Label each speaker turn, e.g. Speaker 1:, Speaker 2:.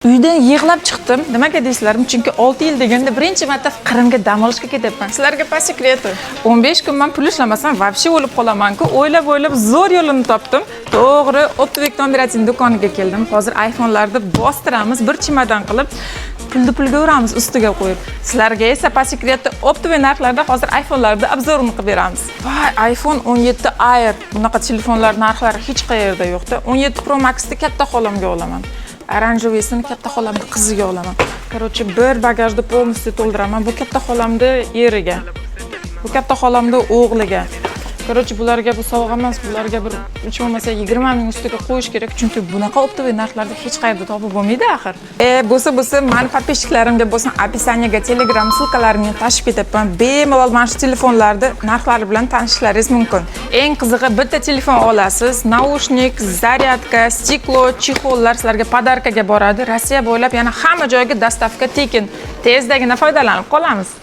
Speaker 1: Uydan yig'lab chiqdim. Nimaga deysizlarmi? Chunki 6 yil deganda birinchi marta Qrimga dam olishga ketyapman. Sizlarga po sekretu. 15 kun men pul ishlamasam, vobshe o'lib qolaman-ku. O'ylab zo'r yo'lini topdim. To'g'ri, Optibek Operativ do'koniga keldim. Hozir iPhone'larni bostiramiz, bir chimadan qilib pulga uramiz ustiga qo'yib. Sizlarga esa po sekretu Optibek narxlarida hozir iPhone'larda obzorini qilib beramiz. Voy, iPhone 17 Air. Bunaqa telefonlar narxlari hech qayerda yo'qda. 17 Pro Max'ni katta xolamga olaman. Oranjevesini katta xolamni qiziga olaman. Короче, bir bagajni полностью to'ldiraman. Bu katta xolamni eriga. Bu katta xolamni o'g'liga. Короче, bularga bu sovg'a emas, bularga bir hech bo'lmasa 20 ming ustiga qo'yish kerak, chunki bunaqa optibek narxlarda hech qayerda topib bo'lmaydi axir. Bo'lsa, mani podpисчиklarimga bo'lsin, описаниеga Telegram ссылкалаrini tashib ketaman. Bemalol mana shu telefonlarda narxlari bilan tanishishlaringiz mumkin. Eng qizig'i, bitta telefon olasiz, naushnik, zaryadka, stiklo, chexollar sizlarga podarkaga boradi. Rossiya bo'ylab yana hamma joyga dostavka tekin. Tezdagina foydalanib qolamiz.